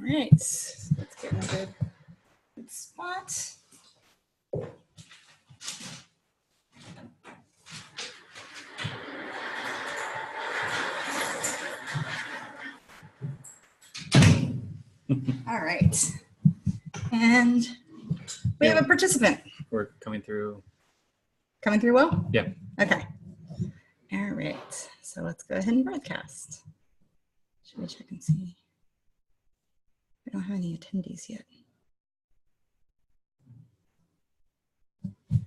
right, let's get in a good spot. All right, and we have a participant. We're coming through. Coming through well? Yeah. Okay. All right, so let's go ahead and broadcast. Should we check and see? We don't have any attendees yet. What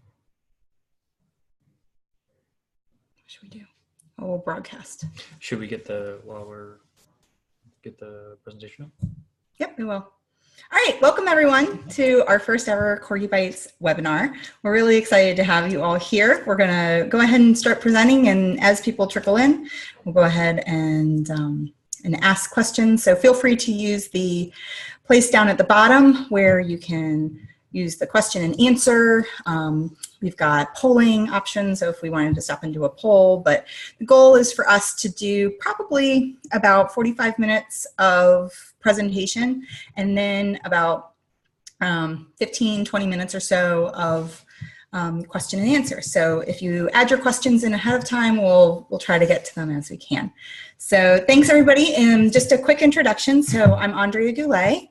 should we do? Oh, we'll broadcast. Should we get the presentation up? Yep, we will. All right, welcome everyone to our first ever Corgibytes webinar. We're really excited to have you all here. We're gonna go ahead and start presenting, and as people trickle in, we'll go ahead and ask questions. So feel free to use the place down at the bottom where you can use the question and answer. We've got polling options, so if we wanted to stop and do a poll, but the goal is for us to do probably about 45 minutes of presentation and then about 15, 20 minutes or so of question and answer. So if you add your questions in ahead of time, we'll try to get to them as we can. So thanks everybody, and just a quick introduction. So I'm Andrea Goulet.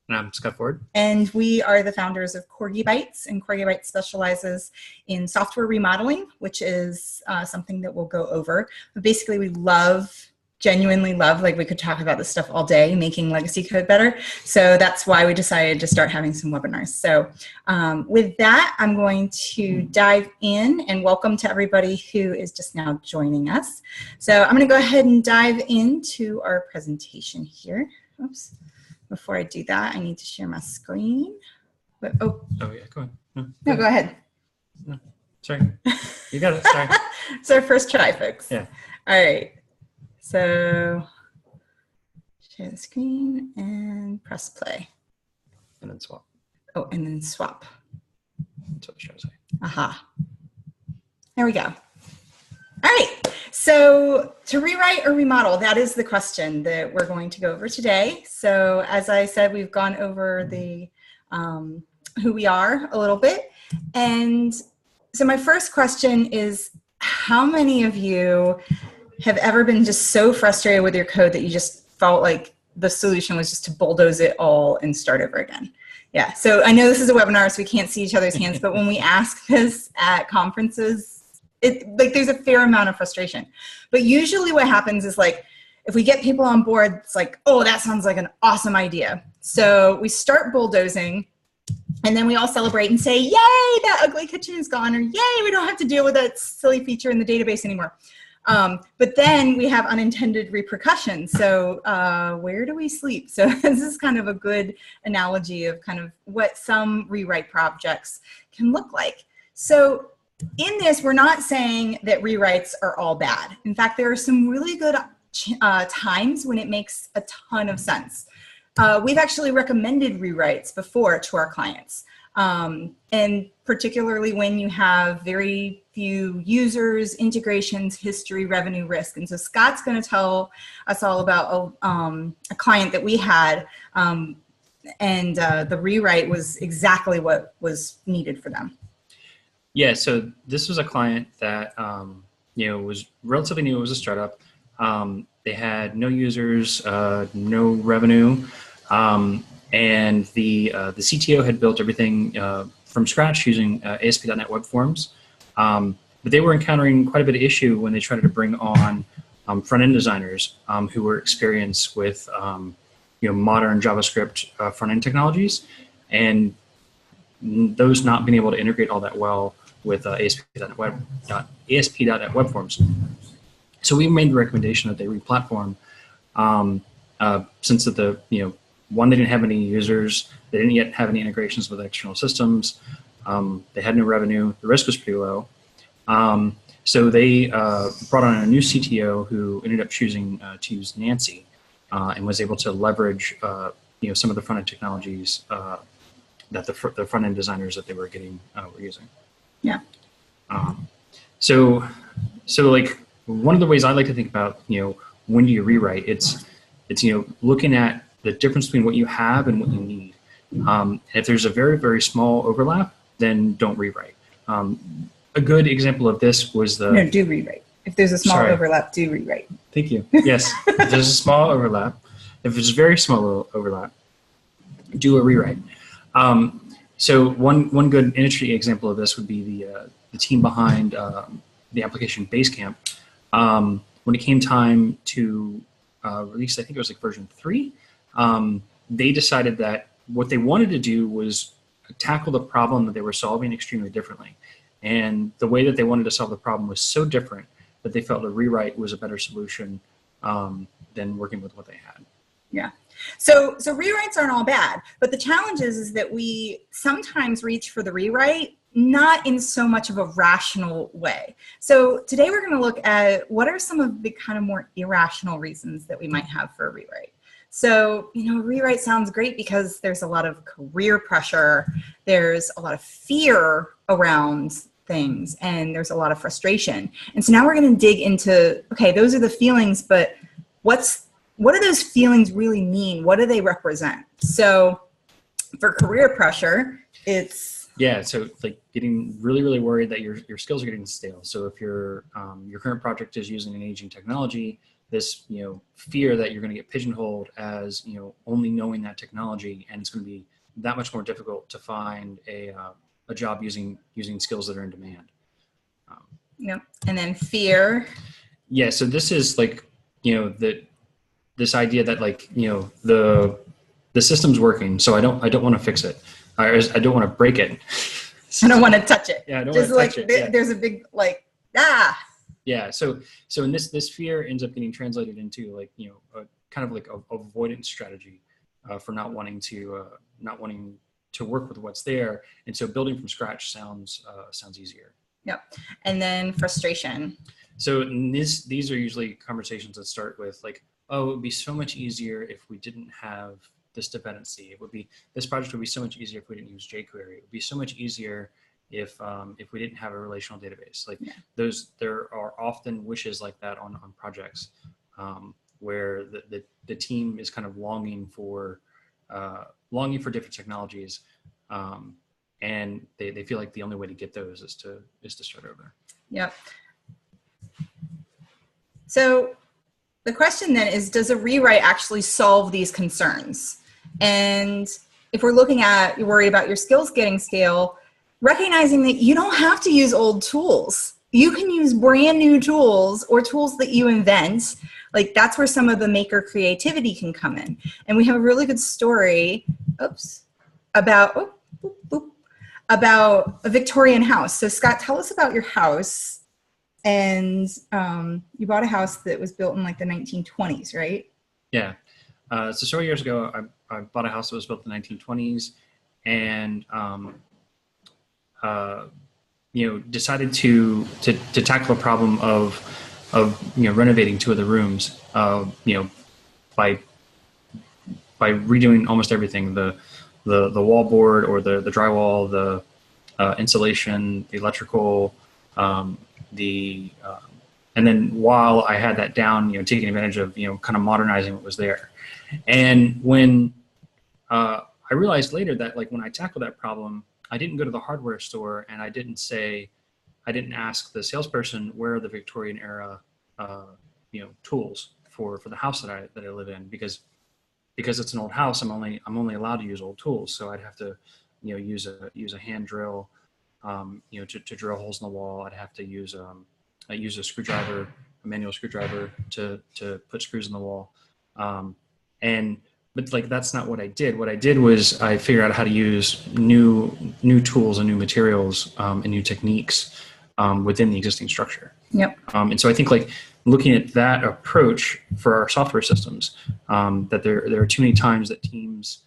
And I'm Scott Ford. And we are the founders of Corgibytes, and Corgibytes specializes in software remodeling, which is something that we'll go over. But basically, we genuinely love, like we could talk about this stuff all day, making legacy code better. So that's why we decided to start having some webinars. So with that, I'm going to dive in, and welcome to everybody who is just now joining us. So I'm going to go ahead and dive into our presentation here. Oops. Before I do that, I need to share my screen. But, oh yeah, go ahead. No, go ahead. No, sorry, you got it. Sorry. It's our first try, folks. Yeah. All right. So share the screen and press play. And then swap. Oh, and then swap. That's what the show say. Aha. There we go. All right, so to rewrite or remodel, that is the question that we're going to go over today. So as I said, we've gone over the who we are a little bit. And so my first question is, how many of you have ever been just so frustrated with your code that you just felt like the solution was just to bulldoze it all and start over again? Yeah, so I know this is a webinar, so we can't see each other's hands, but when we ask this at conferences, there's a fair amount of frustration. But usually what happens is, like, if we get people on board, it's like, oh, that sounds like an awesome idea. So we start bulldozing, and then we all celebrate and say, yay, that ugly kitchen is gone, or yay, we don't have to deal with that silly feature in the database anymore. But then we have unintended repercussions. So where do we sleep? So this is kind of a good analogy of kind of what some rewrite projects can look like. So in this, we're not saying that rewrites are all bad. In fact, there are some really good times when it makes a ton of sense. We've actually recommended rewrites before to our clients. And particularly when you have very few users, integrations, history, revenue, risk. And so Scott's going to tell us all about a client that we had, and the rewrite was exactly what was needed for them. Yeah, so this was a client that was relatively new. It was a startup. They had no users, no revenue, and the CTO had built everything from scratch using ASP.NET Web Forms. But they were encountering quite a bit of issue when they tried to bring on front-end designers who were experienced with modern JavaScript front-end technologies, and those not being able to integrate all that well with ASP.NET Web Forms. So we made the recommendation that they re-platform, since one, they didn't have any users, they didn't yet have any integrations with external systems, they had no revenue, the risk was pretty low. So they brought on a new CTO who ended up choosing to use Nancy, and was able to leverage some of the front-end technologies that the front-end designers that they were getting were using. Yeah. So like, one of the ways I like to think about, when do you rewrite? It's looking at the difference between what you have and what you need. If there's a very, very small overlap, then don't rewrite. A good example of this was the... No, do rewrite. If there's a small overlap, do rewrite. Thank you. Yes, if there's a small overlap, if there's a very small overlap, do a rewrite. So one good industry example of this would be the team behind the application Basecamp. When it came time to release, I think it was like version 3, they decided that what they wanted to do was tackle the problem that they were solving extremely differently. And the way that they wanted to solve the problem was so different that they felt a rewrite was a better solution than working with what they had. Yeah. So rewrites aren't all bad, but the challenge is that we sometimes reach for the rewrite not in so much of a rational way. So today we're going to look at what are some of the kind of more irrational reasons that we might have for a rewrite. So, you know, rewrite sounds great because there's a lot of career pressure, there's a lot of fear around things, and there's a lot of frustration. And so now we're going to dig into, okay, those are the feelings, but what do those feelings really mean? What do they represent? So for career pressure, it's... Yeah, so like getting really, really worried that your skills are getting stale. So if your current project is using an aging technology, this, you know, fear that you're going to get pigeonholed as, you know, only knowing that technology, and it's going to be that much more difficult to find a job using skills that are in demand. Yep. And then fear. Yeah. So this is like, you know, this idea that like, you know, the system's working, so I don't want to fix it. I don't want to break it. I don't want to touch it. Yeah, I don't want to touch it. Yeah. There's a big like, Yeah. So in this fear ends up getting translated into like, you know, a kind of like a avoidance strategy for not wanting to work with what's there. And so building from scratch sounds easier. Yep. And then frustration. So these are usually conversations that start with like, oh, it would be so much easier if we didn't have this dependency. This project would be so much easier if we didn't use jQuery. It would be so much easier if we didn't have a relational database. Like there are often wishes like that on projects where the team is kind of longing for different technologies, and they feel like the only way to get those is to start over. Yep. So the question then is, does a rewrite actually solve these concerns? And if we're looking at, you're worried about your skills getting stale, recognizing that you don't have to use old tools. You can use brand new tools or tools that you invent. Like that's where some of the maker creativity can come in. And we have a really good story, about a Victorian house. So Scott, tell us about your house. And you bought a house that was built in like the 1920s, right? Yeah. So several years ago, I bought a house that was built in the 1920s, and you know, decided to tackle the problem of you know, renovating 2 of the rooms, you know, by redoing almost everything, the wallboard or the drywall, the insulation, the electrical, and then while I had that down, you know, taking advantage of, you know, kind of modernizing what was there. And when I realized later that like when I tackled that problem, I didn't go to the hardware store and I didn't ask the salesperson where are the Victorian era, you know, tools for the house that I live in, because it's an old house. I'm only allowed to use old tools. So I'd have to, you know, use a hand drill, you know, to drill holes in the wall. I'd have to use a screwdriver, a manual screwdriver to put screws in the wall. But like, that's not what I did. What I did was I figured out how to use new tools and new materials and new techniques within the existing structure. Yep. And so I think like looking at that approach for our software systems, that there are too many times that teams,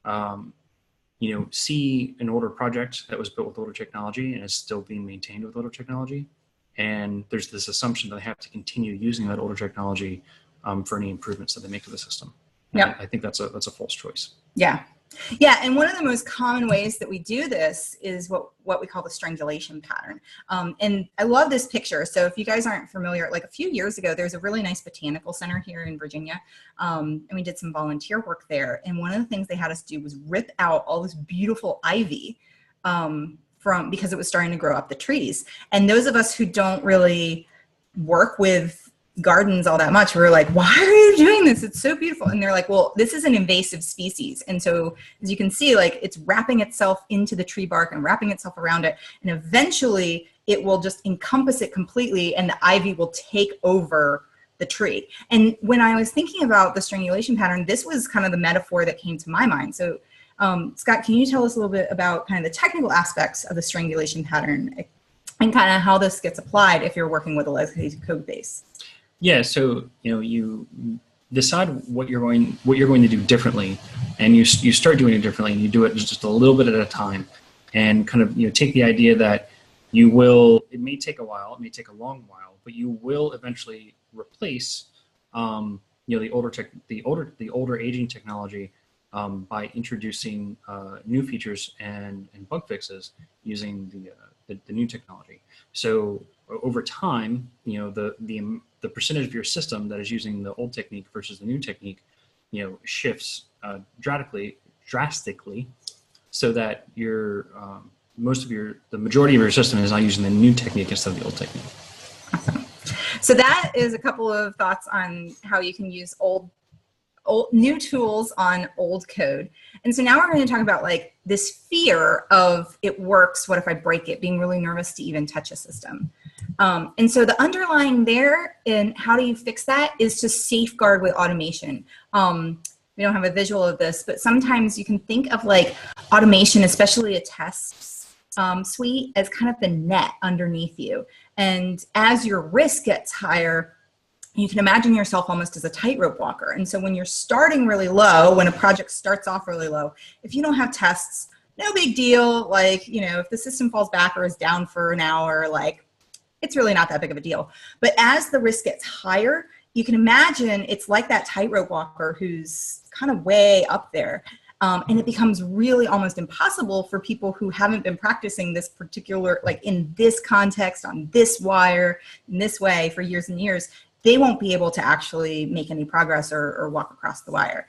you know, see an older project that was built with older technology and is still being maintained with older technology. And there's this assumption that they have to continue using that older technology for any improvements that they make to the system. Yeah, I think that's a false choice. Yeah, Yeah, and one of the most common ways that we do this is what we call the strangulation pattern. And I love this picture. So if you guys aren't familiar, like a few years ago, there's a really nice botanical center here in Virginia, and we did some volunteer work there. And one of the things they had us do was rip out all this beautiful ivy because it was starting to grow up the trees. And those of us who don't really work with gardens all that much, we were like, why are you doing this? It's so beautiful. And they're like, well, this is an invasive species. And so as you can see, like it's wrapping itself into the tree bark and wrapping itself around it. And eventually it will just encompass it completely and the ivy will take over the tree. And when I was thinking about the strangulation pattern, this was kind of the metaphor that came to my mind. So Scott, can you tell us a little bit about kind of the technical aspects of the strangulation pattern and kind of how this gets applied if you're working with a legacy code base? Yeah, so you decide what you're going to do differently, and you start doing it differently, and you do it just a little bit at a time, and kind of take the idea that you will. It may take a while, it may take a long while, but you will eventually replace the older aging technology by introducing new features and bug fixes using the new technology. So over time, the percentage of your system that is using the old technique versus the new technique, shifts drastically, so that the majority of your system is now using the new technique instead of the old technique. Awesome. So that is a couple of thoughts on how you can use new tools on old code. And so now we're going to talk about like this fear of it works, what if I break it, being really nervous to even touch a system. And so the underlying there in how do you fix that is to safeguard with automation. We don't have a visual of this, but sometimes you can think of like automation, especially a test suite, as kind of the net underneath you. And as your risk gets higher, you can imagine yourself almost as a tightrope walker. And so when you're starting really low, when a project starts off really low, if you don't have tests, no big deal. Like, if the system falls back or is down for an hour, like it's really not that big of a deal. But as the risk gets higher, you can imagine it's like that tightrope walker who's kind of way up there. And it becomes really almost impossible for people who haven't been practicing this particular, like in this context, on this wire, in this way for years and years. They won't be able to actually make any progress or walk across the wire.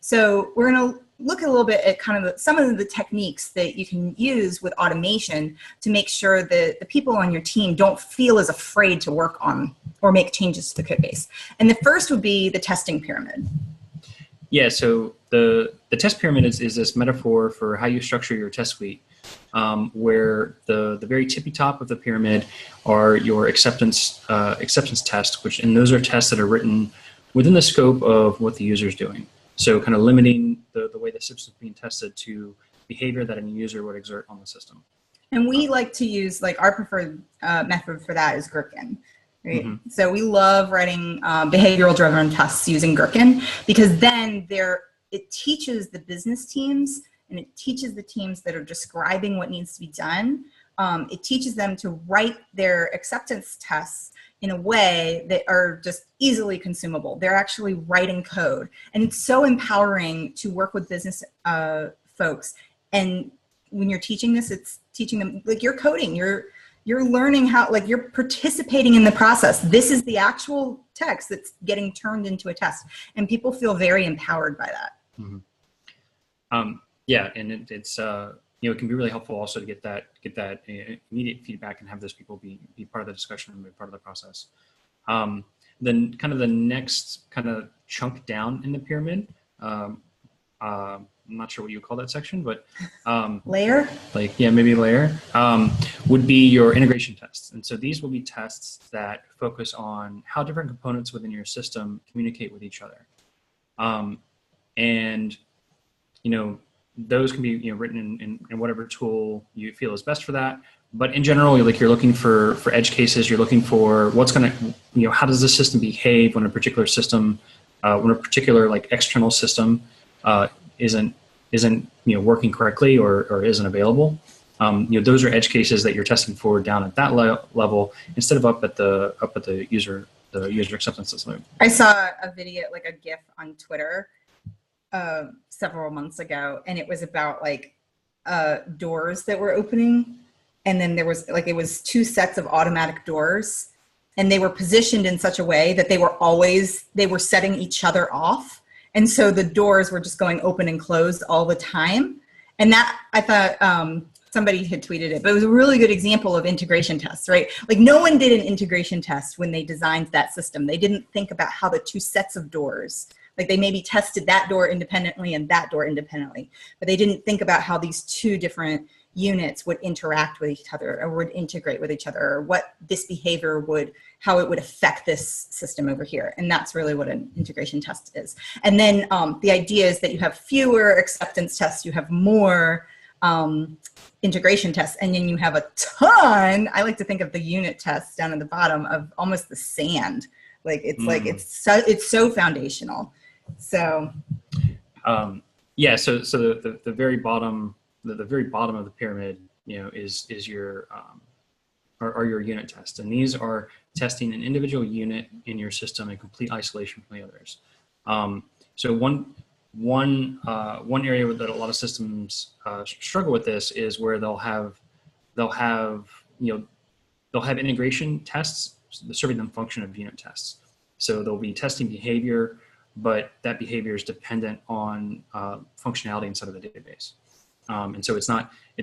So we're going to look a little bit at kind of some of the techniques that you can use with automation to make sure that the people on your team don't feel as afraid to work on or make changes to the code base. And the first would be the testing pyramid. Yeah, so the test pyramid is this metaphor for how you structure your test suite, where the very tippy top of the pyramid are your acceptance tests, and those are tests that are written within the scope of what the user is doing. So kind of limiting the way the system is being tested to behavior that a user would exert on the system. And we like to use, like, our preferred method for that is Gherkin. Right? Mm-hmm. So we love writing behavioral driven tests using Gherkin, because then it teaches the business teams and it teaches the teams that are describing what needs to be done. It teaches them to write their acceptance tests in a way that are just easily consumable. They're actually writing code. And it's so empowering to work with business folks. And when you're teaching this, it's teaching them, like, you're coding, you're learning how, like, you're participating in the process. This is the actual text that's getting turned into a test. And people feel very empowered by that. Mm-hmm. Yeah, and it's it can be really helpful also to get that immediate feedback and have those people be part of the discussion and be part of the process. Then kind of the next kind of chunk down in the pyramid, I'm not sure what you call that section, but layer, like, yeah, maybe layer, would be your integration tests. And so these will be tests that focus on how different components within your system communicate with each other. And those can be written in whatever tool you feel is best for that. But in general, you're looking for edge cases. You're looking for what's going to, how does the system behave when a particular system, when a particular like external system isn't working correctly or isn't available. Those are edge cases that you're testing for down at that level instead of up at the user acceptance system. I saw a video, like a GIF on Twitter, several months ago, and it was about like doors that were opening, and then there was like, it was two sets of automatic doors, and they were positioned in such a way that they were setting each other off, and so the doors were just going open and closed all the time. And that, I thought, somebody had tweeted it, but it was a really good example of integration tests, right? Like no one did an integration test when they designed that system. They didn't think about how the two sets of doors, like they maybe tested that door independently and that door independently, but they didn't think about how these two different units would interact with each other or would integrate with each other, or what this behavior would, how it would affect this system over here. And that's really what an integration test is. And then the idea is that you have fewer acceptance tests, you have more integration tests, and then you have a ton, I like to think of the unit tests down at the bottom, of almost the sand. Like it's like, it's so foundational. So yeah, so the very bottom, the very bottom of the pyramid, is your are your unit tests, and these are testing an individual unit in your system in complete isolation from the others. So one area that a lot of systems struggle with this is where they'll have integration tests serving the function of unit tests. So they'll be testing behavior, but that behavior is dependent on functionality inside of the database. And so it's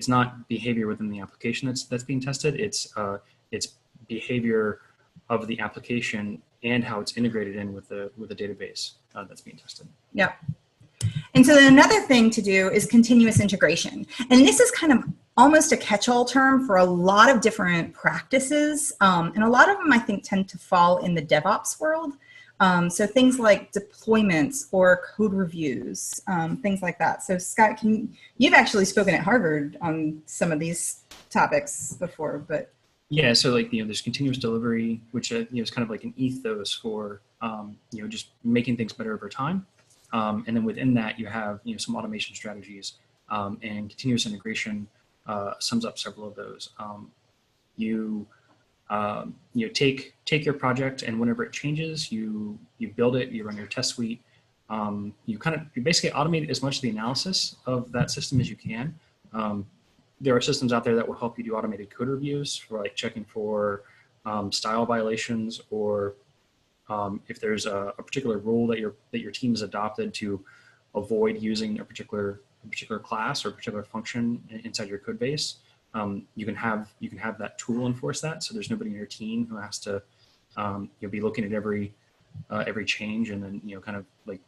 not behavior within the application that's being tested. It's behavior of the application and how it's integrated in with the database that's being tested. Yeah. And so then another thing to do is continuous integration. And this is kind of almost a catch-all term for a lot of different practices. And a lot of them, I think, tend to fall in the DevOps world. So things like deployments or code reviews, things like that. So Scott, you've actually spoken at Harvard on some of these topics before, but. Yeah, so like, there's continuous delivery, which is kind of like an ethos for, just making things better over time. And then within that, you have, some automation strategies, and continuous integration sums up several of those. You take your project, and whenever it changes, you build it, you run your test suite, you basically automate as much of the analysis of that system as you can. There are systems out there that will help you do automated code reviews for like checking for style violations, or if there's a particular rule that your team has adopted to avoid using a particular class or a particular function inside your code base. You can have that tool enforce that, so there's nobody in your team who has to be looking at every change and then kind of like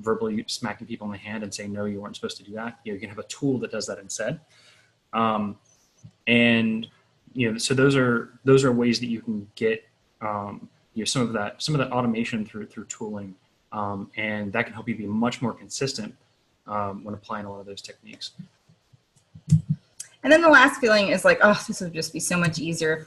verbally smacking people in the hand and saying, no, you weren't supposed to do that. You can have a tool that does that instead. And so those are ways that you can get some of that automation through tooling, and that can help you be much more consistent when applying a lot of those techniques. And then the last feeling is like, oh, this would just be so much easier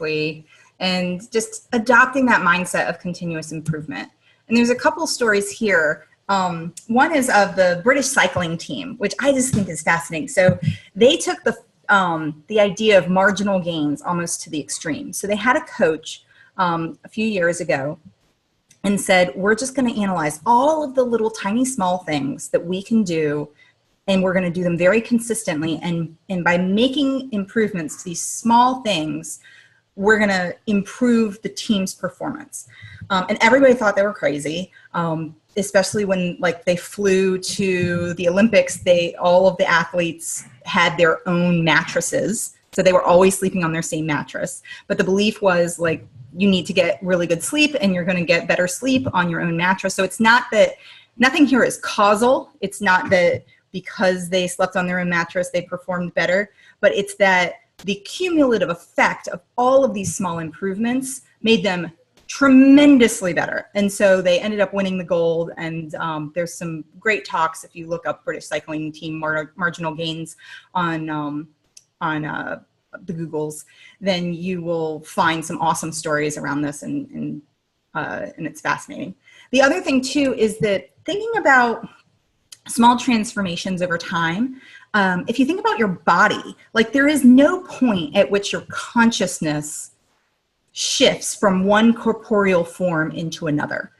and just adopting that mindset of continuous improvement. And there's a couple stories here. One is of the British cycling team, which I just think is fascinating. So they took the idea of marginal gains almost to the extreme. So they had a coach a few years ago and said, we're just going to analyze all of the little tiny small things that we can do, and we're going to do them very consistently. And by making improvements to these small things, we're going to improve the team's performance. And everybody thought they were crazy, especially when like they flew to the Olympics. All of the athletes had their own mattresses, so they were always sleeping on their same mattress. But the belief was like, you need to get really good sleep, and you're going to get better sleep on your own mattress. So it's not that, nothing here is causal. It's not that because they slept on their own mattress, they performed better, but it's that the cumulative effect of all of these small improvements made them tremendously better. And so they ended up winning the gold. And there's some great talks if you look up British cycling team marginal gains on the Googles, then you will find some awesome stories around this, and it's fascinating. The other thing too is that thinking about small transformations over time, if you think about your body, like there is no point at which your consciousness shifts from one corporeal form into another.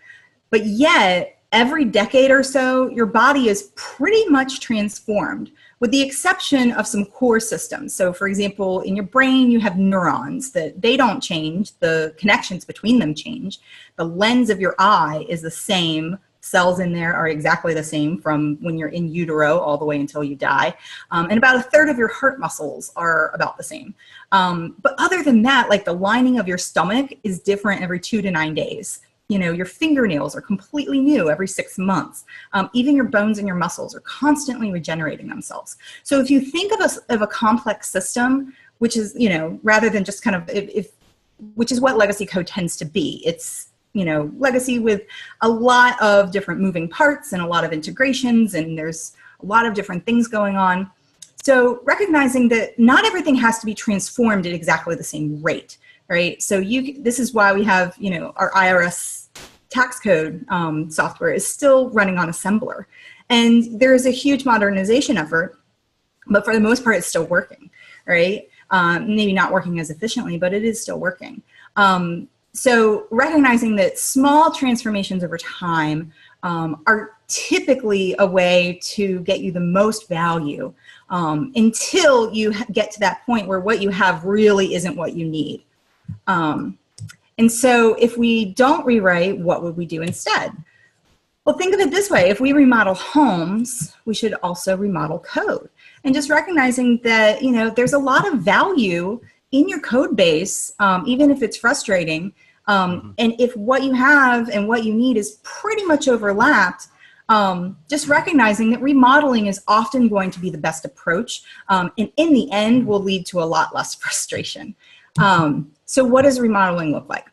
But yet, every decade or so, your body is pretty much transformed, with the exception of some core systems. So for example, in your brain, you have neurons that they don't change. The connections between them change. The lens of your eye is the same. Cells in there are exactly the same from when you're in utero all the way until you die. And about a third of your heart muscles are about the same. But other than that, like the lining of your stomach is different every 2 to 9 days. You know, your fingernails are completely new every 6 months. Even your bones and your muscles are constantly regenerating themselves. So if you think of a complex system, which is, you know, rather than just kind of, which is what legacy code tends to be. It's, you know, legacy with a lot of different moving parts and a lot of integrations, and there's a lot of different things going on. So recognizing that not everything has to be transformed at exactly the same rate. Right. So this is why we have, you know, our IRS tax code software is still running on assembler. And there is a huge modernization effort, but for the most part, it's still working. Right. Maybe not working as efficiently, but it is still working. So recognizing that small transformations over time are typically a way to get you the most value until you get to that point where what you have really isn't what you need. And so if we don't rewrite, what would we do instead? Well, think of it this way. If we remodel homes, we should also remodel code. And just recognizing that, you know, there's a lot of value in your code base, even if it's frustrating. And if what you have and what you need is pretty much overlapped, just recognizing that remodeling is often going to be the best approach. And in the end will lead to a lot less frustration. So what does remodeling look like?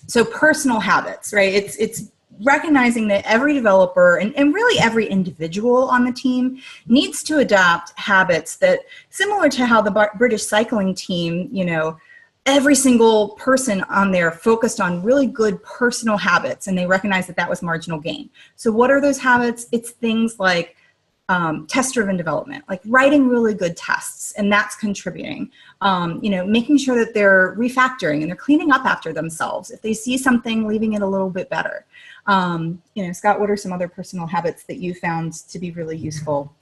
So personal habits, right? It's recognizing that every developer and really every individual on the team needs to adopt habits that, similar to how the British cycling team, you know, every single person on there focused on really good personal habits, and they recognized that that was marginal gain. So what are those habits? It's things like test-driven development, like writing really good tests, and that's contributing. You know, making sure that they're refactoring and they're cleaning up after themselves. If they see something, leaving it a little bit better. You know, Scott, what are some other personal habits that you found to be really useful?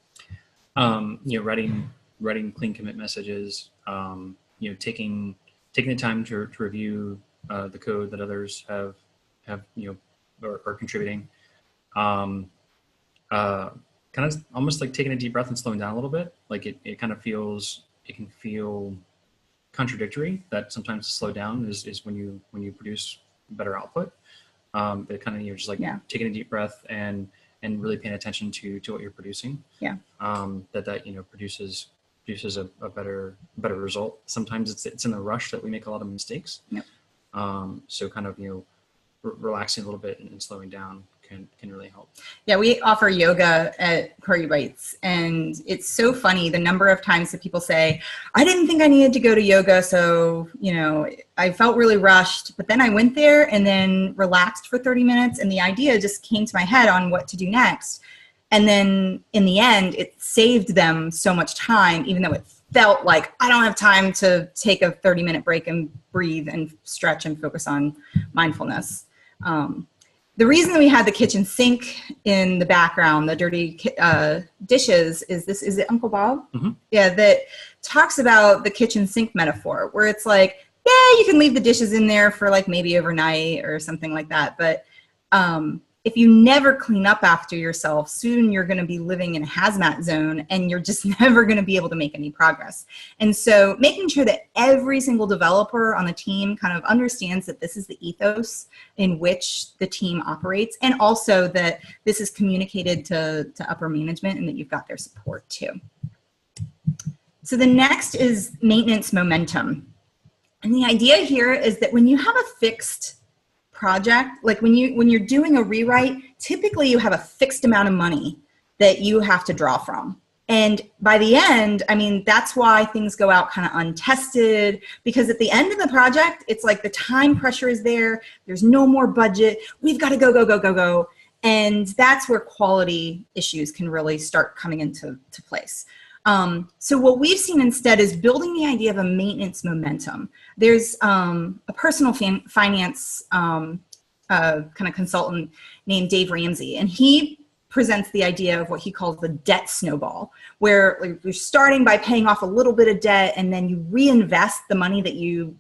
You know, writing clean commit messages. You know, taking the time to review the code that others have you know are contributing. Kind of almost like taking a deep breath and slowing down a little bit. Like it kind of feels, it can feel contradictory that sometimes to slow down is when you produce better output. It kind of, you're just like taking a deep breath and really paying attention to what you're producing. Yeah. That you know produces a better result. Sometimes it's in the rush that we make a lot of mistakes. Yep. So kind of, you know, relaxing a little bit and slowing down can really help. Yeah, we offer yoga at Corgibytes, and it's so funny the number of times that people say, I didn't think I needed to go to yoga, so, you know, I felt really rushed, but then I went there and then relaxed for 30 minutes, and the idea just came to my head on what to do next. And then in the end, it saved them so much time, even though it felt like I don't have time to take a 30-minute break and breathe and stretch and focus on mindfulness. The reason that we had the kitchen sink in the background, the dirty dishes, is it Uncle Bob? Mm-hmm. Yeah, that talks about the kitchen sink metaphor, where it's like, yeah, you can leave the dishes in there for like maybe overnight or something like that. But if you never clean up after yourself, soon you're going to be living in a hazmat zone and you're just never going to be able to make any progress. And so making sure that every single developer on the team kind of understands that this is the ethos in which the team operates, and also that this is communicated to upper management and that you've got their support too. So the next is maintenance momentum. And the idea here is that when you have a fixed project, like when you're doing a rewrite, typically you have a fixed amount of money that you have to draw from. And by the end, I mean, that's why things go out kind of untested, because at the end of the project, it's like the time pressure is there. There's no more budget. We've got to go, go, go, go, go. And that's where quality issues can really start coming into place. So what we've seen instead is building the idea of a maintenance momentum. There's a personal finance kind of consultant named Dave Ramsey, and he presents the idea of what he calls the debt snowball, where like, you're starting by paying off a little bit of debt, and then you reinvest the money that you've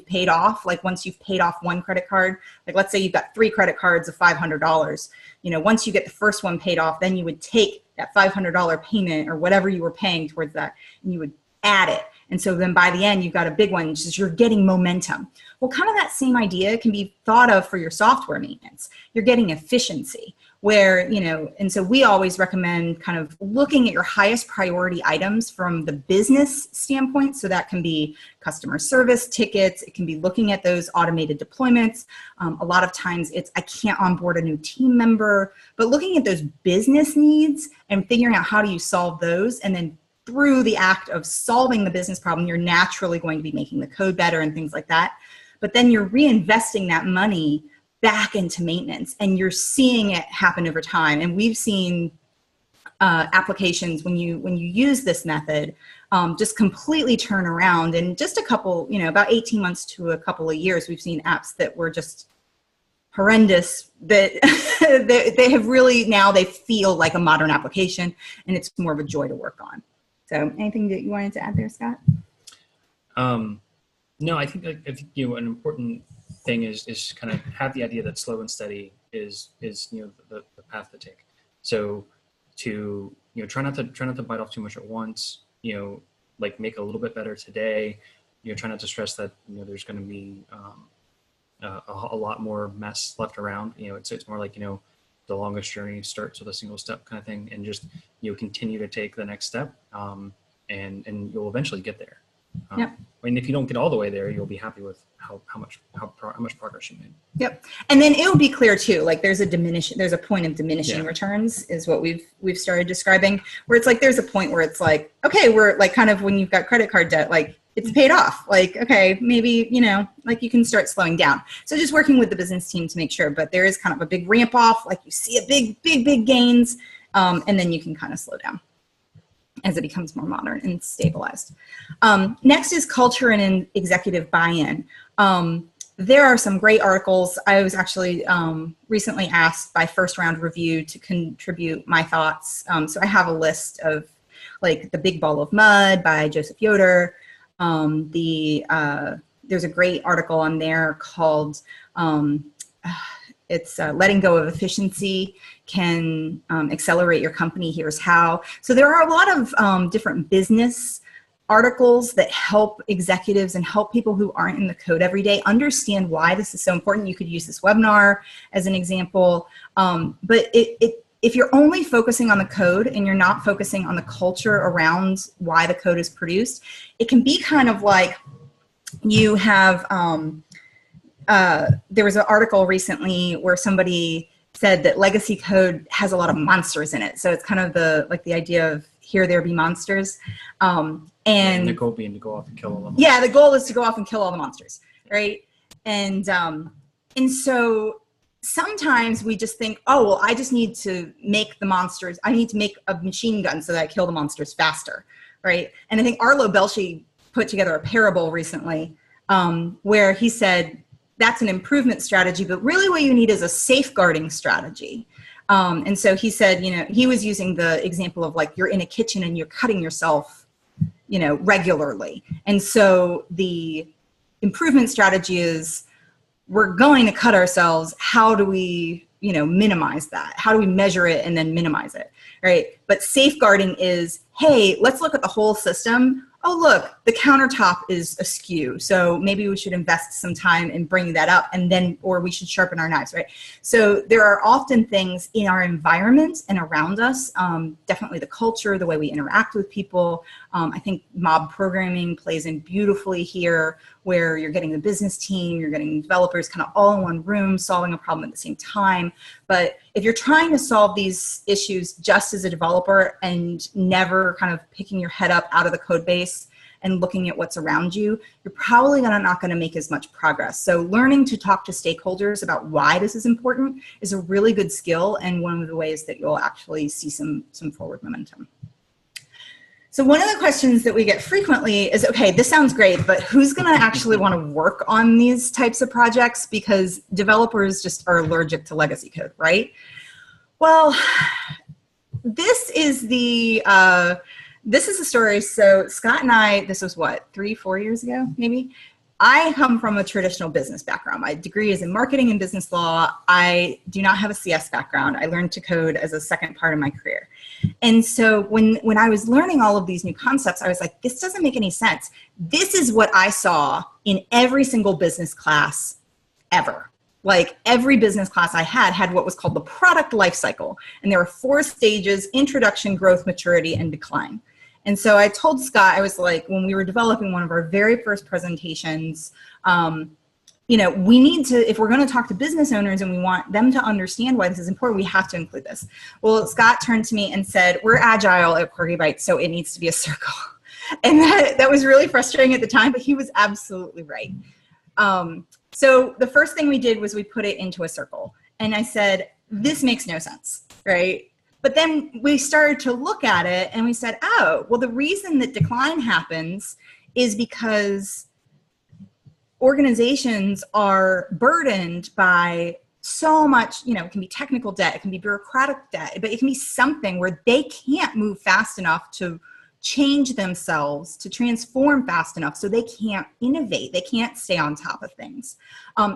paid off. Like once you've paid off one credit card, like let's say you've got 3 credit cards of $500, you know, once you get the first one paid off, then you would take that $500 payment or whatever you were paying towards that, and you would add it. And so then by the end, you've got a big one, just you're getting momentum. Well, kind of that same idea can be thought of for your software maintenance. You're getting efficiency where, you know, and so we always recommend kind of looking at your highest priority items from the business standpoint. So that can be customer service tickets. It can be looking at those automated deployments. A lot of times it's, I can't onboard a new team member, but looking at those business needs and figuring out how do you solve those, and then through the act of solving the business problem, you're naturally going to be making the code better and things like that. But then you're reinvesting that money back into maintenance, and you're seeing it happen over time. And we've seen applications when you use this method just completely turn around. In just a couple, you know, about 18 months to a couple of years, we've seen apps that were just horrendous that they have really, now they feel like a modern application, and it's more of a joy to work on. So anything that you wanted to add there, Scott? No, I think you know, an important thing is kind of have the idea that slow and steady is you know, the path to take. So to, you know, try not to bite off too much at once, you know, like make a little bit better today, you know, try not to stress that, you know, there's going to be a lot more mess left around. You know, it's more like, you know, the longest journey starts with a single step kind of thing, and just, you know, continue to take the next step, and you'll eventually get there. Yep. I mean, if you don't get all the way there, you'll be happy with how much progress you made. Yep. And then it'll be clear too, like there's a point of diminishing returns is what we've started describing, where it's like, there's a point where it's like, okay, we're like kind of when you've got credit card debt, like it's paid off. Like, okay, maybe, you know, like you can start slowing down. So just working with the business team to make sure, but there is kind of a big ramp off, like you see a big gains, and then you can kind of slow down as it becomes more modern and stabilized. Next is culture and executive buy-in. There are some great articles. I was actually recently asked by First Round Review to contribute my thoughts. So I have a list of like The Big Ball of Mud by Joseph Yoder. There's a great article on there called Letting Go of Efficiency Can Accelerate Your Company. Here's How. So there are a lot of different business articles that help executives and help people who aren't in the code every day understand why this is so important. You could use this webinar as an example. But if you're only focusing on the code and you're not focusing on the culture around why the code is produced, it can be kind of like you have, there was an article recently where somebody said that legacy code has a lot of monsters in it. So it's kind of the idea of here there be monsters. And the goal being to go off and kill all the monsters. Yeah, the goal is to go off and kill all the monsters, right? And so sometimes we just think, oh, well, I just need to make the monsters. I need to make a machine gun so that I kill the monsters faster, right? And I think Arlo Belshi put together a parable recently where he said, that's an improvement strategy, but really what you need is a safeguarding strategy. And so he said, you know, he was using the example of like, you're in a kitchen and you're cutting yourself, you know, regularly. And so the improvement strategy is, we're going to cut ourselves. How do we, you know, minimize that? How do we measure it and then minimize it, right? But safeguarding is, hey, let's look at the whole system. Oh, look, the countertop is askew. So maybe we should invest some time in bringing that up, and then, or we should sharpen our knives, right? So there are often things in our environment and around us, definitely the culture, the way we interact with people. I think mob programming plays in beautifully here, where you're getting the business team, you're getting developers kind of all in one room solving a problem at the same time. But if you're trying to solve these issues just as a developer and never kind of picking your head up out of the code base and looking at what's around you, you're probably not going to make as much progress. So learning to talk to stakeholders about why this is important is a really good skill, and one of the ways that you'll actually see some forward momentum. So one of the questions that we get frequently is, okay, this sounds great, but who's going to actually want to work on these types of projects? Because developers just are allergic to legacy code, right? Well, this is the story. So Scott and I, this was what, 3-4 years ago, maybe? I come from a traditional business background. My degree is in marketing and business law. I do not have a CS background. I learned to code as a second part of my career. And so when I was learning all of these new concepts, I was like, this doesn't make any sense. This is what I saw in every single business class ever. Like every business class I had what was called the product life cycle. And there were 4 stages: introduction, growth, maturity, and decline. And so I told Scott, I was like, when we were developing one of our very first presentations, you know, we need to, if we're going to talk to business owners and we want them to understand why this is important, we have to include this. Well, Scott turned to me and said, we're agile at Corgibytes, so it needs to be a circle. And that was really frustrating at the time, but he was absolutely right. So the first thing we did was we put it into a circle. And I said, this makes no sense, right? But then we started to look at it and we said, oh, well, the reason that decline happens is because organizations are burdened by so much, you know, it can be technical debt, it can be bureaucratic debt, but it can be something where they can't move fast enough to change themselves, to transform fast enough, so they can't innovate, they can't stay on top of things.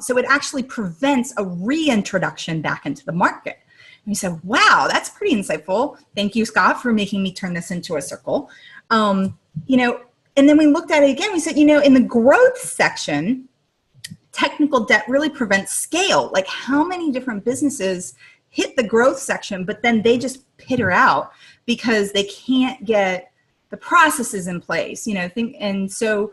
So it actually prevents a reintroduction back into the market. And we said, wow, that's pretty insightful. Thank you, Scott, for making me turn this into a circle. You know, and then we looked at it again. We said, you know, in the growth section, technical debt really prevents scale. Like how many different businesses hit the growth section, but then they just peter out because they can't get the processes in place, you know, and so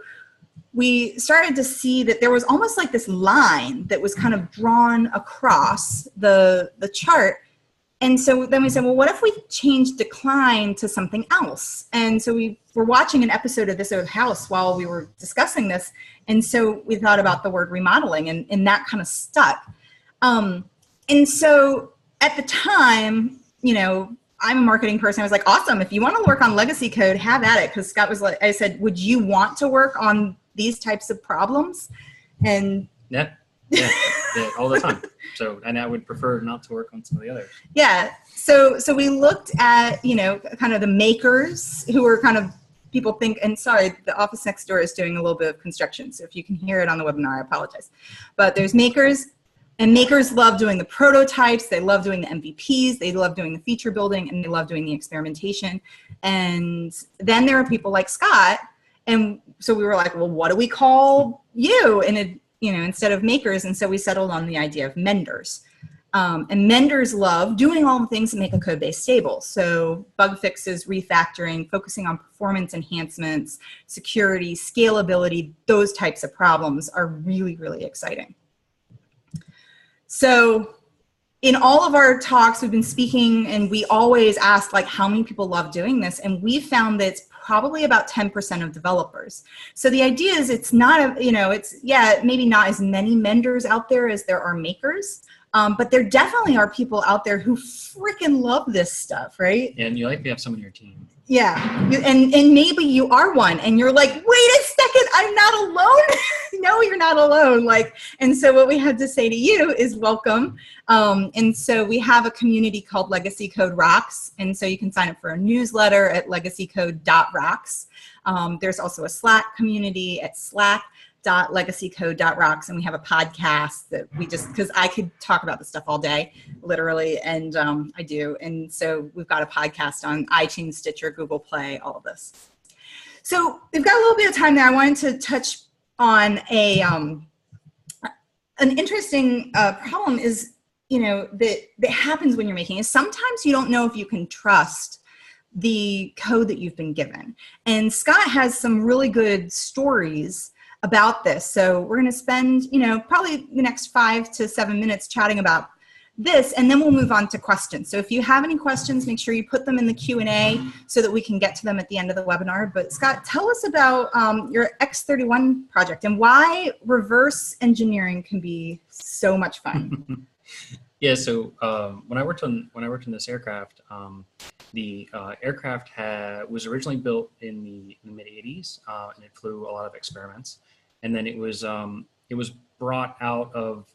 we started to see that there was almost like this line that was kind of drawn across the chart. And so then we said, well, what if we change decline to something else? And so we were watching an episode of This Old House while we were discussing this. And so we thought about the word remodeling, and that kind of stuck. And so at the time, you know, I'm a marketing person. I was like, awesome. If you want to work on legacy code, have at it. Because Scott was like, I said, would you want to work on these types of problems? And yeah, all the time. So, and I would prefer not to work on some of the others. Yeah. So we looked at, you know, kind of the makers who were kind of, people think, and sorry, the office next door is doing a little bit of construction. So if you can hear it on the webinar, I apologize. But there's makers, and makers love doing the prototypes. They love doing the MVPs. They love doing the feature building, and they love doing the experimentation. And then there are people like Scott. And so we were like, well, what do we call you? And it, you know, instead of makers. And so we settled on the idea of menders. And menders love doing all the things that make a code base stable. So bug fixes, refactoring, focusing on performance enhancements, security, scalability, those types of problems are really, really exciting. So in all of our talks, we've been speaking, and we always ask, like, how many people love doing this? And we found that it's probably about 10% of developers. So the idea is it's not, you know, it's, yeah, maybe not as many menders out there as there are makers, but there definitely are people out there who freaking love this stuff, right? And you likely have someone on your team. Yeah, and maybe you are one, and you're like, wait a second, I'm not alone. No, you're not alone. Like, and so what we had to say to you is welcome. And so we have a community called Legacy Code Rocks, and so you can sign up for a newsletter at legacycode.rocks. There's also a Slack community at slack.legacycode.rocks, and we have a podcast that we just, because I could talk about this stuff all day, literally, and I do. And so we've got a podcast on iTunes, Stitcher, Google Play, all of this. So we've got a little bit of time there. I wanted to touch on an interesting problem is, you know, that happens when you're making is sometimes you don't know if you can trust the code that you've been given. And Scott has some really good stories about this. So we're going to spend, you know, probably the next 5 to 7 minutes chatting about this, and then we'll move on to questions. So if you have any questions, make sure you put them in the Q&A so that we can get to them at the end of the webinar. But Scott, tell us about your X31 project and why reverse engineering can be so much fun. Yeah. So when I worked on this aircraft, the aircraft was originally built in the mid '80s, and it flew a lot of experiments, and then it was brought out of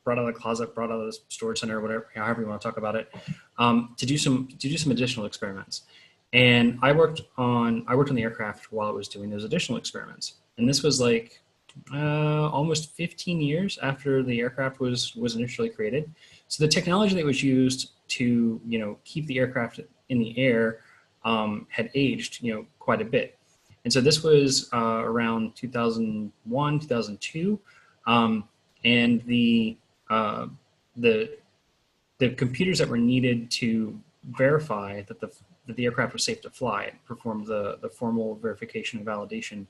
brought out of the closet, brought out of the storage center, whatever, however you want to talk about it, to do some additional experiments. And I worked on the aircraft while it was doing those additional experiments, and this was like almost 15 years after the aircraft was initially created. So the technology that was used to keep the aircraft in the air had aged quite a bit. And so this was around 2001, 2002, and uh, the the computers that were needed to verify that the aircraft was safe to fly, perform the formal verification and validation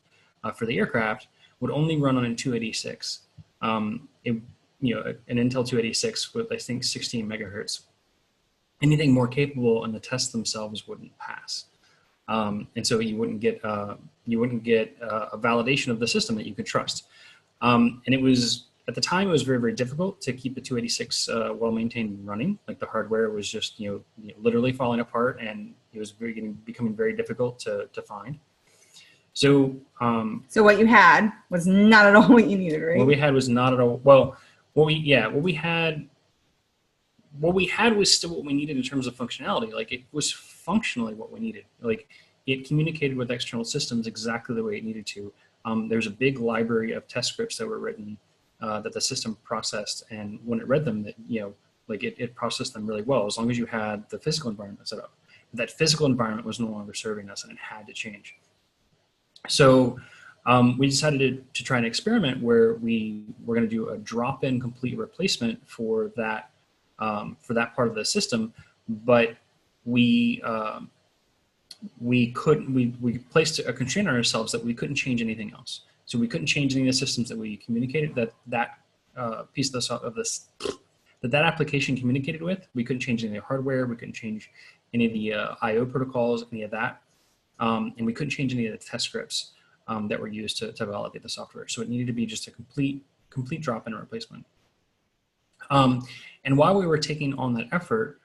for the aircraft, would only run on a 286. An Intel 286 with I think 16 megahertz. Anything more capable, and the tests themselves wouldn't pass. And so you wouldn't get a validation of the system that you could trust. And it was, at the time, it was very, very difficult to keep the 286 well maintained and running. Like, the hardware was just literally falling apart, and it was becoming very difficult to find. So so what you had was not at all what you needed, right? What we had was not at all, well, what we had was still what we needed in terms of functionality. Like, it was functionally what we needed. Like, it communicated with external systems exactly the way it needed to. There's a big library of test scripts that were written that the system processed, and when it read them, that it processed them really well, as long as you had the physical environment set up. That physical environment was no longer serving us, and it had to change. So we decided to try an experiment where we were going to do a drop-in complete replacement for that part of the system, but we placed a constraint on ourselves that we couldn't change anything else. So we couldn't change any of the systems that we communicated, that piece of this that application communicated with. We couldn't change any of the hardware. We couldn't change any of the I/O protocols, any of that, and we couldn't change any of the test scripts that were used to validate the software. So it needed to be just a complete drop-in replacement. And while we were taking on that effort,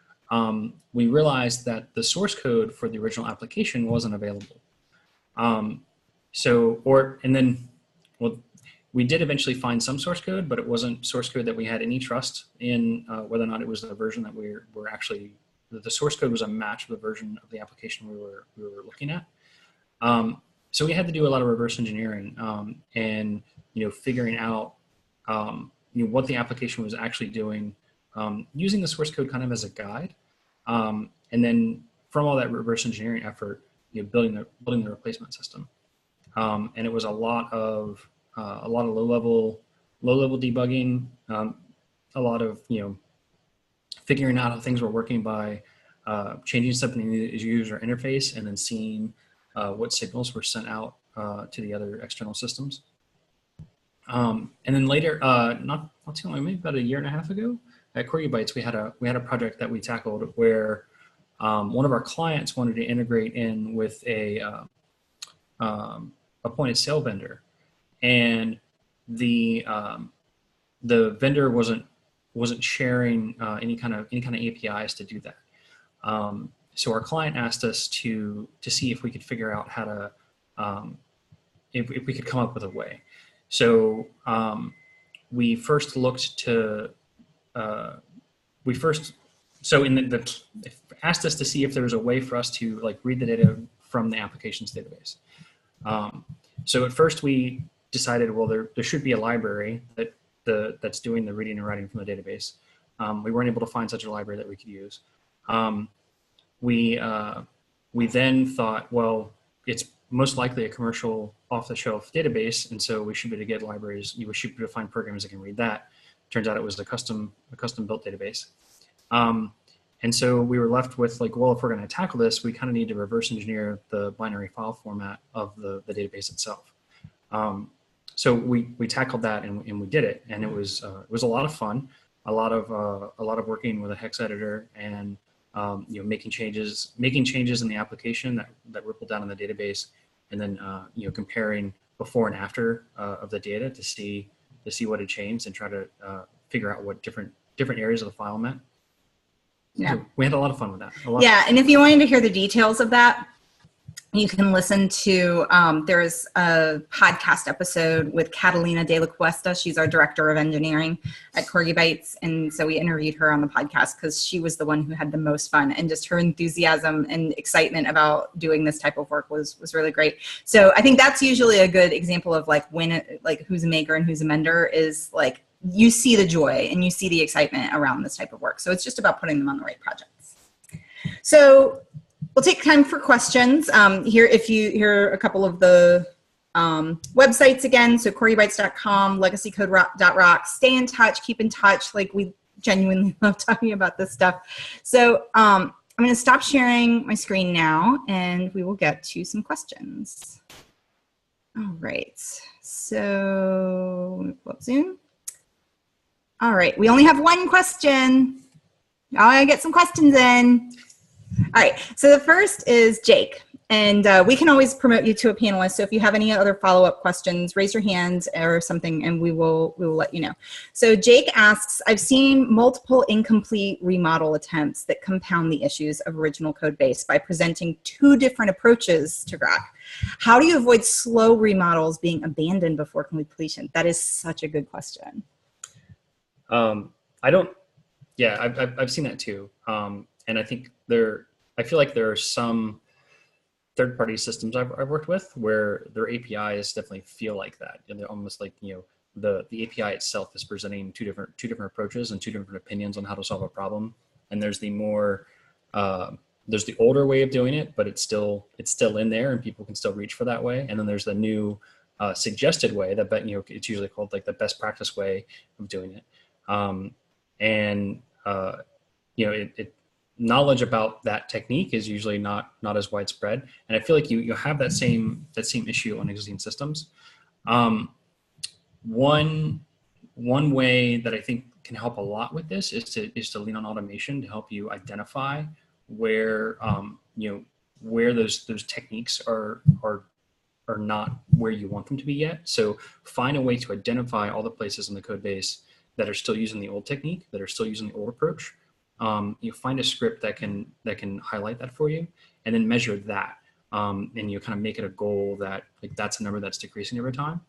we realized that the source code for the original application wasn't available. We did eventually find some source code, but it wasn't source code that we had any trust in whether or not it was the version that we were actually. The source code was a match of the version of the application we were looking at. So we had to do a lot of reverse engineering and figuring out what the application was actually doing, using the source code kind of as a guide, and then from all that reverse engineering effort, building the replacement system. And it was a lot of low level debugging, a lot of figuring out how things were working by changing something in the user interface, and then seeing what signals were sent out to the other external systems. And then later, not too long, maybe about a year and a half ago, at Corgibytes, we had a project that we tackled where one of our clients wanted to integrate in with a point of sale vendor, and the vendor wasn't sharing any kind of APIs to do that. So our client asked us to see if we could figure out how to if we could come up with a way. So we first looked to asked us to see if there was a way for us to read the data from the applications database. So at first we decided, well, there should be a library that's doing the reading and writing from the database. We weren't able to find such a library that we could use. We then thought, well, it's most likely a commercial off-the-shelf database, and so we should be able to get libraries. We should be able to find programs that can read that. Turns out it was a custom-built database. And so we were left with well, if we're going to tackle this, we kind of need to reverse engineer the binary file format of the database itself. So we tackled that, and we did it, and it was a lot of fun, a lot of working with a hex editor, and making changes in the application that rippled down in the database, and then comparing before and after of the data to see what had changed, and try to figure out what different different areas of the file meant. Yeah. So we had a lot of fun with that. Yeah, and if you wanted to hear the details of that, you can listen to, there's a podcast episode with Catalina de la Cuesta. She's our director of engineering at Corgibytes. And so we interviewed her on the podcast because she was the one who had the most fun, and just her enthusiasm and excitement about doing this type of work was really great. So I think that's usually a good example of like when, like who's a maker and who's a mender, is like you see the joy and you see the excitement around this type of work. So it's just about putting them on the right projects. So we'll take time for questions. Here are a couple of the websites again. So Corgibytes.com, legacycode.rock. Stay in touch, keep in touch. Like, we genuinely love talking about this stuff. So I'm going to stop sharing my screen now, and we will get to some questions. All right. So flip Zoom. All right. We only have one question. Now I get some questions in. All right, so the first is Jake, and we can always promote you to a panelist. So if you have any other follow-up questions, raise your hand or something, and we will let you know. So Jake asks, I've seen multiple incomplete remodel attempts that compound the issues of original code base by presenting two different approaches to grok. How do you avoid slow remodels being abandoned before completion? That is such a good question. I've seen that too. And I think I feel like there are some third-party systems I've worked with where their APIs definitely feel like that. And they're almost like, the API itself is presenting two different approaches and two different opinions on how to solve a problem. And there's the more, there's the older way of doing it, but it's still in there and people can still reach for that way. And then there's the new suggested way that, it's usually called like the best practice way of doing it. Knowledge about that technique is usually not as widespread, and I feel like you have that same issue on existing systems. One way that I think can help a lot with this is to lean on automation to help you identify where where those techniques are not where you want them to be yet. So find a way to identify all the places in the code base that are still using the old technique, that are still using the old approach. You find a script that can highlight that for you, and then measure that, and you kind of make it a goal that like that's a number that's decreasing over time,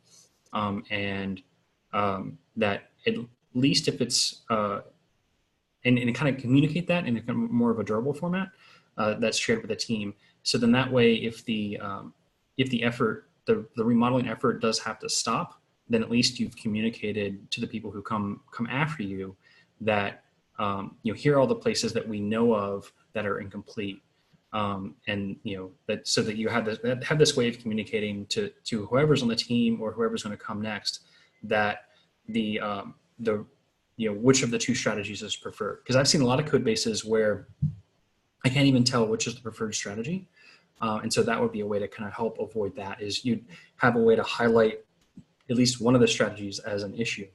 and that at least if it's and kind of communicate that in a kind of more of a durable format that's shared with the team. So then that way, if the effort, the remodeling effort does have to stop, then at least you've communicated to the people who come after you that. Here are all the places that we know of that are incomplete, and that so that you have this way of communicating to whoever's on the team or whoever's going to come next that which of the two strategies is preferred. Because I've seen a lot of code bases where I can't even tell which is the preferred strategy, and so that would be a way to kind of help avoid that. Is you'd have a way to highlight at least one of the strategies as an issue.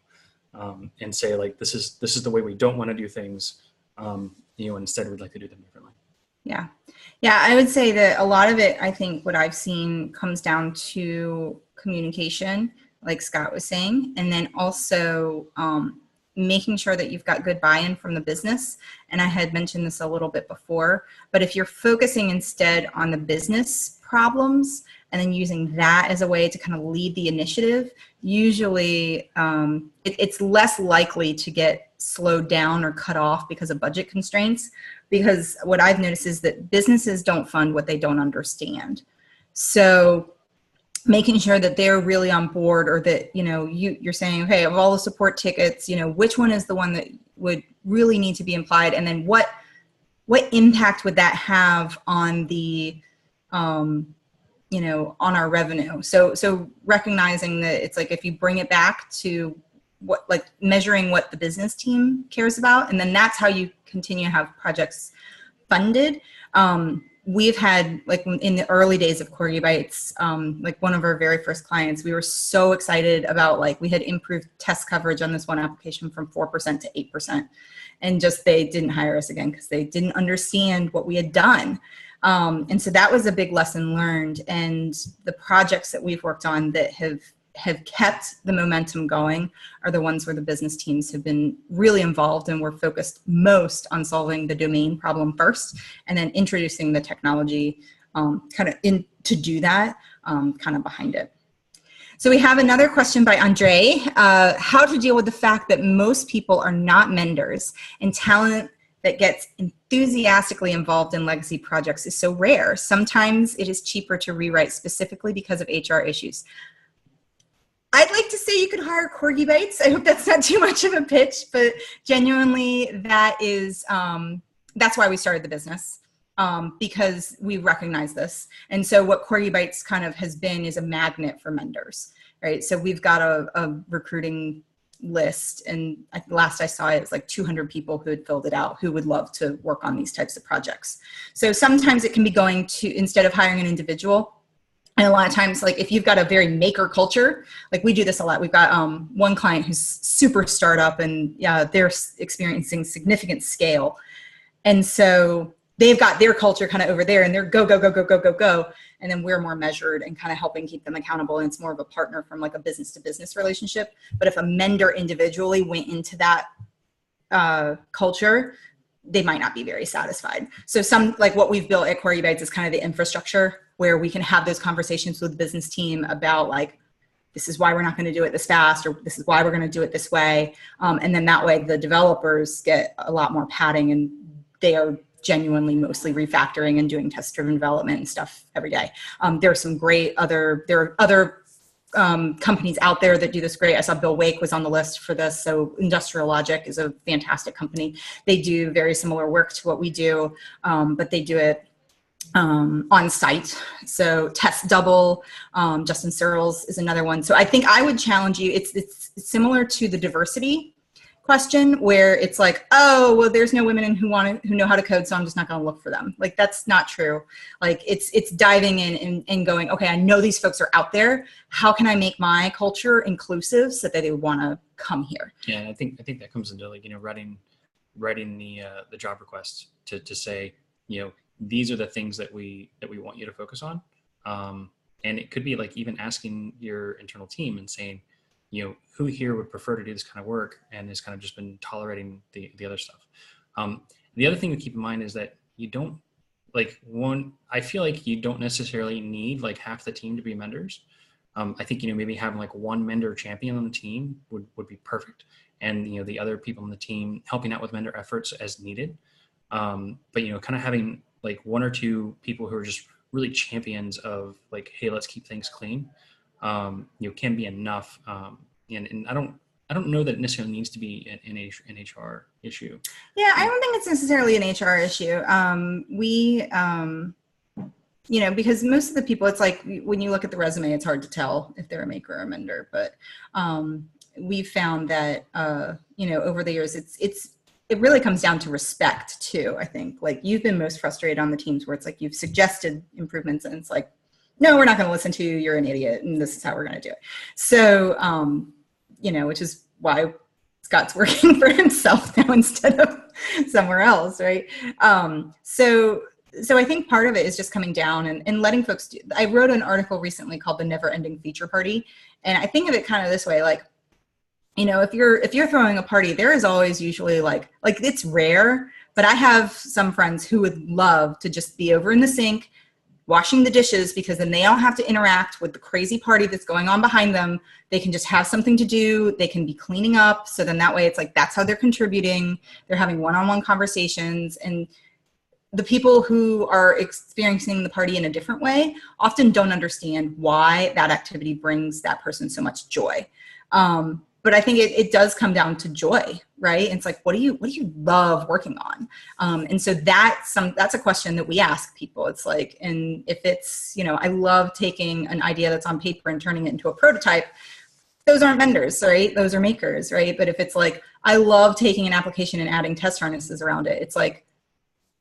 And say like this is the way we don't want to do things, instead we'd like to do them differently. Yeah, I would say that a lot of it, I think what I've seen comes down to communication, like Scott was saying, and then also making sure that you've got good buy-in from the business. And I had mentioned this a little bit before, but if you're focusing instead on the business problems and then using that as a way to kind of lead the initiative, usually it's less likely to get slowed down or cut off because of budget constraints. Because what I've noticed is that businesses don't fund what they don't understand. So making sure that they're really on board, or that, you're saying, okay, of all the support tickets, which one is the one that would really need to be implied? And then what impact would that have on the, on our revenue? So recognizing that it's like, if you bring it back to what, like measuring what the business team cares about, and then that's how you continue to have projects funded. We've had, like in the early days of Corgibytes, like one of our very first clients, we were so excited about, like, we had improved test coverage on this one application from 4% to 8%. And just, they didn't hire us again because they didn't understand what we had done. And so that was a big lesson learned. And the projects that we've worked on that have have kept the momentum going are the ones where the business teams have been really involved, and we're focused most on solving the domain problem first, and then introducing the technology kind of in to do that kind of behind it. So we have another question by Andre. How to deal with the fact that most people are not menders, and talent that gets enthusiastically involved in legacy projects is so rare. Sometimes it is cheaper to rewrite specifically because of HR issues. I'd like to say you could hire Corgibytes. I hope that's not too much of a pitch, but genuinely that is, that's why we started the business. Because we recognize this. And so what Corgibytes kind of has been is a magnet for menders, right? So we've got a recruiting list, and last I saw it was like 200 people who had filled it out who would love to work on these types of projects. So sometimes it can be going to, instead of hiring an individual, and a lot of times, like if you've got a very maker culture, like we do this a lot. We've got one client who's super startup, and they're experiencing significant scale. And so they've got their culture kind of over there, and they're go, go, go, go, go, go, go. And then we're more measured and kind of helping keep them accountable. And it's more of a partner from like a business to business relationship. But if a mender individually went into that culture, they might not be very satisfied. So some, like what we've built at Corgibytes is kind of the infrastructure where we can have those conversations with the business team about like, this is why we're not going to do it this fast, or this is why we're going to do it this way. And then that way the developers get a lot more padding, and they are genuinely mostly refactoring and doing test-driven development and stuff every day. There are some great other companies out there that do this great. I saw Bill Wake was on the list for this. So Industrial Logic is a fantastic company. They do very similar work to what we do, but they do it on site. So Test Double, Justin Searles is another one. So I think I would challenge you. It's similar to the diversity question, where it's like, oh, well, there's no women who know how to code, so I'm just not going to look for them. Like, that's not true. Like, it's diving in and going, okay, I know these folks are out there. How can I make my culture inclusive so that they want to come here? Yeah, and I think that comes into like, writing the job request to say, these are the things that we want you to focus on. And it could be like even asking your internal team and saying, who here would prefer to do this kind of work and has kind of just been tolerating the other stuff. The other thing to keep in mind is that you don't I feel like you don't necessarily need like half the team to be menders. I think, maybe having like one mender champion on the team would be perfect. And, the other people on the team helping out with mender efforts as needed. But, kind of having like one or two people who are just really champions of like, hey, let's keep things clean. Can be enough. And I don't know that it necessarily needs to be an HR issue. Yeah, I don't think it's necessarily an HR issue. Because most of the people, it's like when you look at the resume, it's hard to tell if they're a maker or a mender. But we've found that over the years, it really comes down to respect too. I think like you've been most frustrated on the teams where it's like you've suggested improvements, and it's like, no, we're not going to listen to you. You're an idiot, and this is how we're going to do it. So, which is why Scott's working for himself now instead of somewhere else, right? So I think part of it is just coming down and letting folks do. I wrote an article recently called "The Never Ending Feature Party," and I think of it kind of this way, like, if you're throwing a party, there is always usually like it's rare, but I have some friends who would love to just be over in the sink washing the dishes, because then they don't have to interact with the crazy party that's going on behind them. They can just have something to do. They can be cleaning up. So then that way it's like, that's how they're contributing. They're having one-on-one conversations. And the people who are experiencing the party in a different way often don't understand why that activity brings that person so much joy. But I think it does come down to joy, right? It's like, what do you love working on? And so that's a question that we ask people. It's like, and if it's, I love taking an idea that's on paper and turning it into a prototype, those aren't vendors, right? Those are makers, right? But if it's like, I love taking an application and adding test harnesses around it, it's like,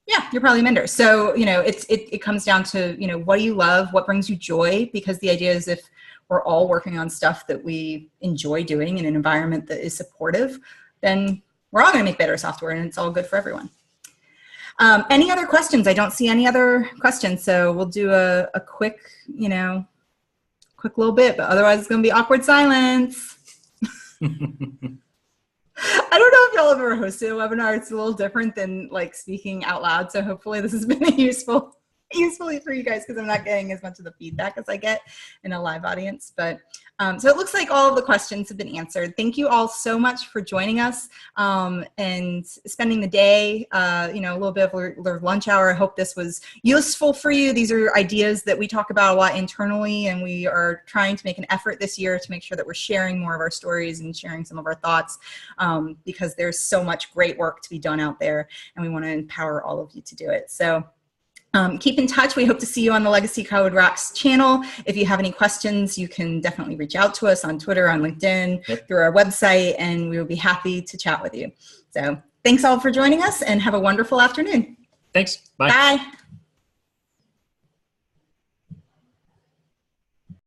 yeah, you're probably a vendor. So, it comes down to, what do you love? What brings you joy? Because the idea is if we're all working on stuff that we enjoy doing in an environment that is supportive, then we're all going to make better software, and it's all good for everyone. Any other questions? I don't see any other questions. So we'll do a quick quick little bit, but otherwise it's going to be awkward silence. I don't know if y'all have ever hosted a webinar. It's a little different than like speaking out loud. So hopefully this has been useful for you guys, because I'm not getting as much of the feedback as I get in a live audience. But so it looks like all of the questions have been answered. Thank you all so much for joining us and spending the day, you know, a little bit of their lunch hour. I hope this was useful for you. These are ideas that we talk about a lot internally, and we are trying to make an effort this year to make sure that we're sharing more of our stories and sharing some of our thoughts, because there's so much great work to be done out there, and we want to empower all of you to do it. So keep in touch. We hope to see you on the Legacy Code Rocks channel. If you have any questions, you can definitely reach out to us on Twitter, on LinkedIn, through our website, and we will be happy to chat with you. So thanks all for joining us, and have a wonderful afternoon. Thanks. Bye. Bye.